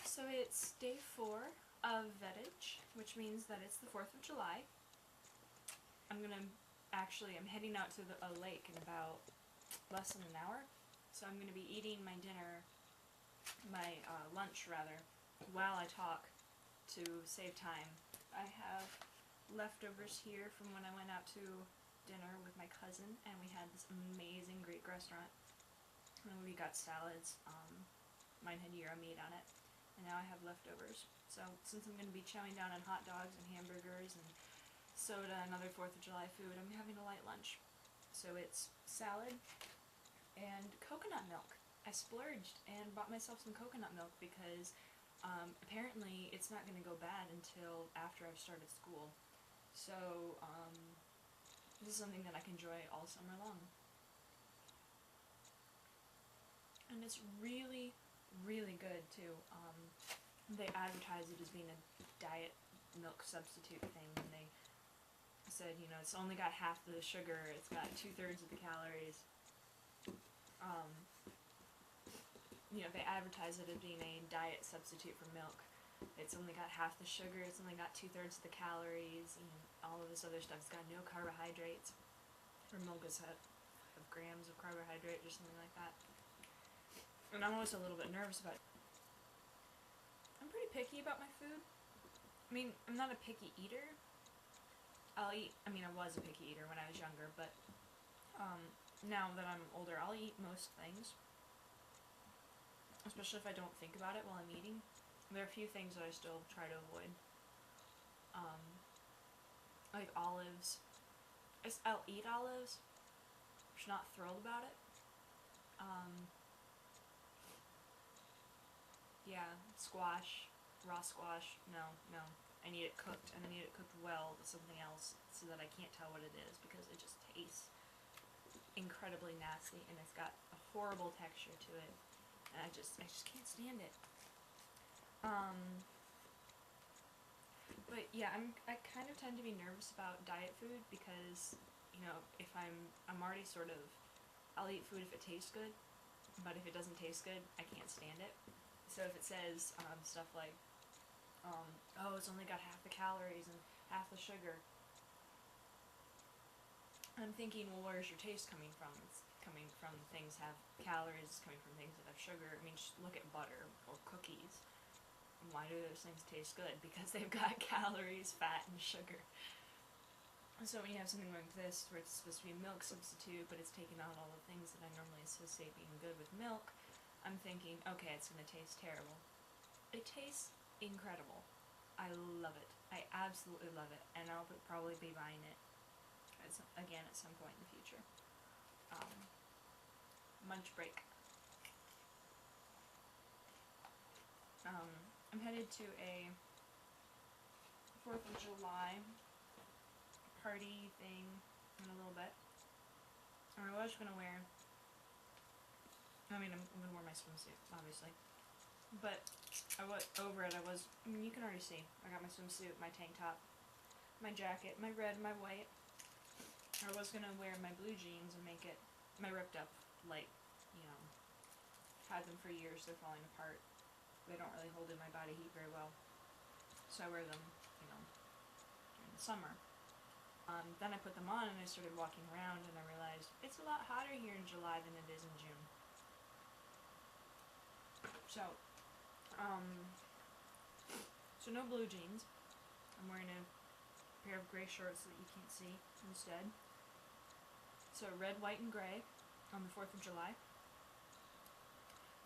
So it's day 4 of VEDIJ, which means that it's the 4th of July. I'm heading out to a lake in about less than an hour. So I'm gonna be eating my lunch rather, while I talk to save time. I have leftovers here from when I went out to dinner with my cousin, and we had this amazing Greek restaurant. And we got salads. Mine had gyro meat on it. And now I have leftovers. So since I'm going to be chowing down on hot dogs and hamburgers and soda and other 4th of July food, I'm having a light lunch. So it's salad and coconut milk. I splurged and bought myself some coconut milk because apparently it's not going to go bad until after I've started school. So this is something that I can enjoy all summer long. And it's really, really good too. They advertise it as being a diet milk substitute thing, and they said, you know, it's only got half the sugar, it's got 2/3 of the calories. You know, they advertise it as being a diet substitute for milk. It's only got half the sugar, it's only got 2/3 of the calories, and all of this other stuff. It's got no carbohydrates. Or milk is have grams of carbohydrate or something like that. And I'm always a little bit nervous about it. I'm pretty picky about my food. I mean, I'm not a picky eater. I was a picky eater when I was younger, but now that I'm older, I'll eat most things. Especially if I don't think about it while I'm eating. There are a few things that I still try to avoid. Like olives. I'll eat olives. I'm just not thrilled about it. Yeah, squash, raw squash, no. I need it cooked, and I need it cooked well with something else so that I can't tell what it is, because it just tastes incredibly nasty, and it's got a horrible texture to it, and I just can't stand it. But yeah, I kind of tend to be nervous about diet food because, you know, if I'm already sort of, I'll eat food if it tastes good, but if it doesn't taste good, I can't stand it. So if it says stuff like, oh, it's only got half the calories and half the sugar, I'm thinking, well, where's your taste coming from? It's coming from things that have calories, it's coming from things that have sugar. I mean, just look at butter or cookies. Why do those things taste good? Because they've got calories, fat, and sugar. So when you have something like this, where it's supposed to be a milk substitute, but it's taking out all the things that I normally associate being good with milk, I'm thinking, okay, it's going to taste terrible. It tastes incredible. I love it. I absolutely love it, and I'll probably be buying it again at some point in the future. Munch break. I'm headed to a 4th of July party thing in a little bit. And I was going to wear, I'm going to wear my swimsuit, obviously. But you can already see, I got my swimsuit, my tank top, my jacket, my red, my white. I was going to wear my blue jeans and make it my ripped up, light, you know, had them for years, they're falling apart. They don't really hold in my body heat very well. So I wear them, you know, during the summer. Then I put them on and I started walking around and I realized it's a lot hotter here in July than it is in June. So no blue jeans. I'm wearing a pair of gray shorts that you can't see instead. So red, white, and gray on the 4th of July.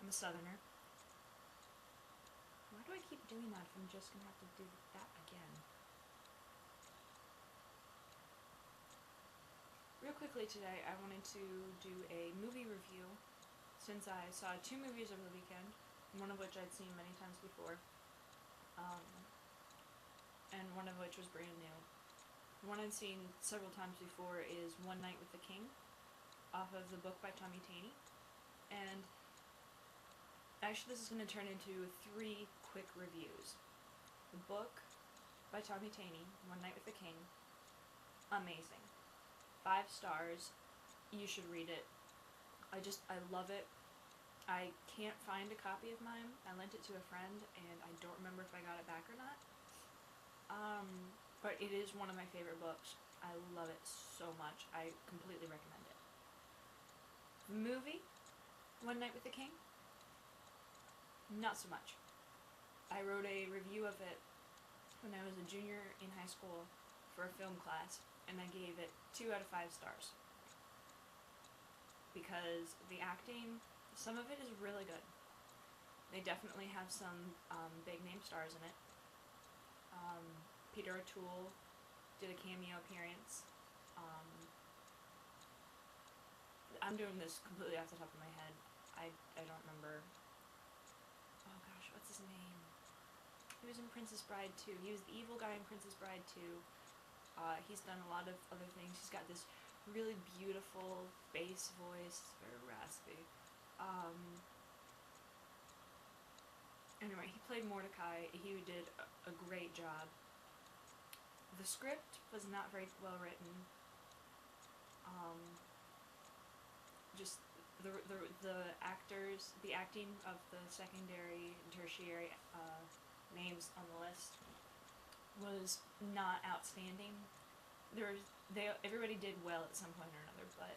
I'm a southerner. Why do I keep doing that if I'm just going to have to do that again? Real quickly today, I wanted to do a movie review, since I saw 2 movies over the weekend, one of which I'd seen many times before, and one of which was brand new. The one I'd seen several times before is One Night with the King, off of the book by Tommy Taney, and actually this is going to turn into 3 quick reviews. The book by Tommy Taney, One Night with the King, amazing. 5 stars, you should read it. I love it. I can't find a copy of mine. I lent it to a friend, and I don't remember if I got it back or not. But it is one of my favorite books. I love it so much. I completely recommend it. The movie, One Night with the King, not so much. I wrote a review of it when I was a junior in high school for a film class, and I gave it 2 out of 5 stars. Because the acting, some of it is really good. They definitely have some big name stars in it. Peter O'Toole did a cameo appearance. I'm doing this completely off the top of my head. I don't remember. Oh gosh, what's his name? He was in Princess Bride 2. He was the evil guy in Princess Bride 2. He's done a lot of other things. He's got this really beautiful bass voice. It's very raspy. Anyway, he played Mordecai. He did a great job. The script was not very well written. Just the actors, the acting of the secondary and tertiary names on the list was not outstanding. Everybody did well at some point or another, but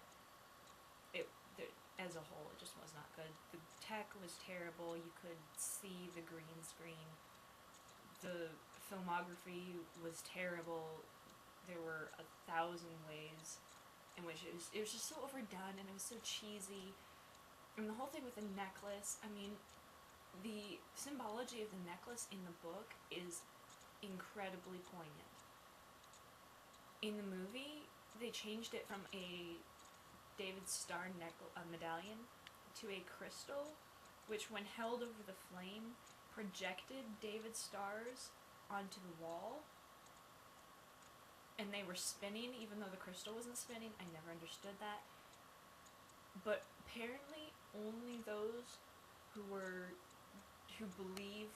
as a whole, it just was not good. The tech was terrible. You could see the green screen. The filmography was terrible. There were 1,000 ways in which it was just so overdone, and it was so cheesy. And the whole thing with the necklace, I mean, the symbology of the necklace in the book is incredibly poignant. In the movie, they changed it from a David Star medallion to a crystal, which when held over the flame, projected David stars onto the wall, and they were spinning even though the crystal wasn't spinning. I never understood that. But apparently only those who believed,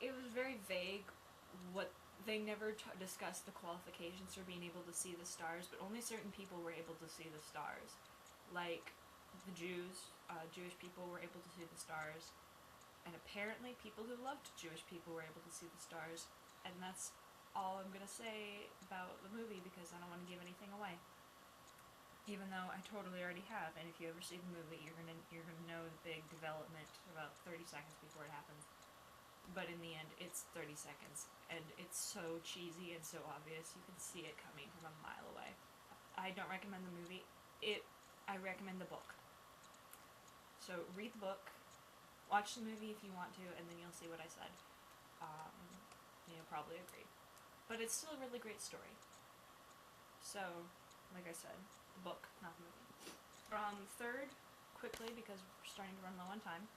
it was very vague. What they never discussed the qualifications for being able to see the stars, but only certain people were able to see the stars. Like the Jews, Jewish people were able to see the stars, and apparently people who loved Jewish people were able to see the stars. And that's all I'm gonna say about the movie, because I don't want to give anything away. Even though I totally already have, and if you ever see the movie, you're gonna know the big development about 30 seconds before it happens. But in the end, it's 30 seconds, and it's so cheesy and so obvious, you can see it coming from a mile away. I don't recommend the movie. I recommend the book. So read the book, watch the movie if you want to, and then you'll see what I said. You'll probably agree. But it's still a really great story. So, like I said, the book, not the movie. Third, quickly, because we're starting to run low on time,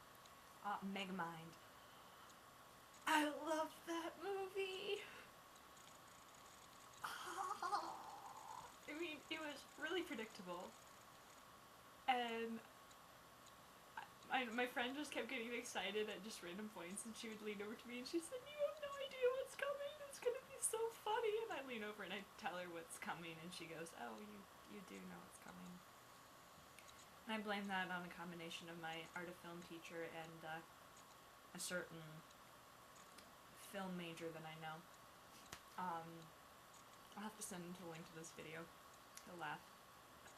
Megamind. I love that movie! I mean, it was really predictable. And my friend just kept getting excited at just random points, and she would lean over to me and she said, "You have no idea what's coming, it's gonna be so funny." And I lean over and I tell her what's coming, and she goes, "Oh, you do know what's coming." And I blame that on a combination of my art of film teacher and a certain film major that I know. I'll have to send him a link to this video. He'll laugh.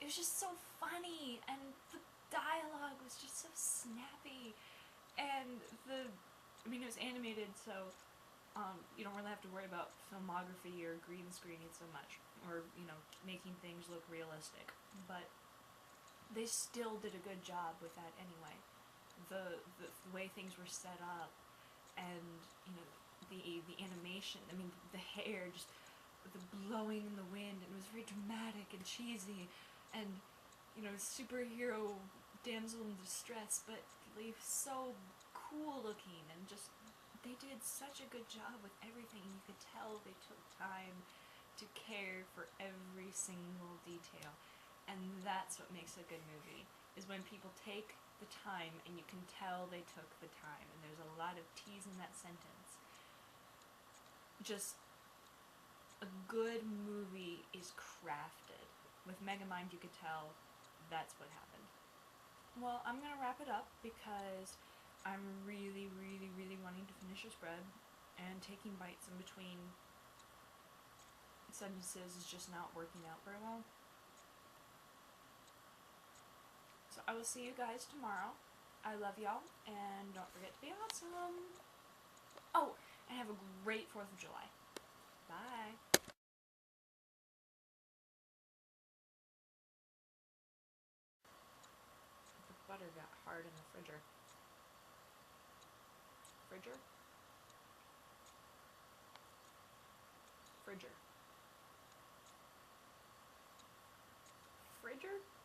It was just so funny, and the dialogue was just so snappy, and it was animated, so you don't really have to worry about filmography or green screening so much, or making things look realistic. But they still did a good job with that anyway. The way things were set up, and the animation. I mean, the hair, just the blowing in the wind, and it was very dramatic and cheesy, and superhero damsel in distress, but so cool looking, and just they did such a good job with everything. You could tell they took time to care for every single detail, and that's what makes a good movie, is when people take the time, and you can tell they took the time, and there's a lot of T's in that sentence. Just a good movie is crafted. With Megamind, you could tell that's what happened. well, I'm gonna wrap it up because I'm really, really, really wanting to finish this bread, and taking bites in between sentences is just not working out very well. So I will see you guys tomorrow. I love y'all, and don't forget to be awesome. Oh, and have a great 4th of July. Bye. The butter got hard in the fridger. Fridger? Fridger. Fridger?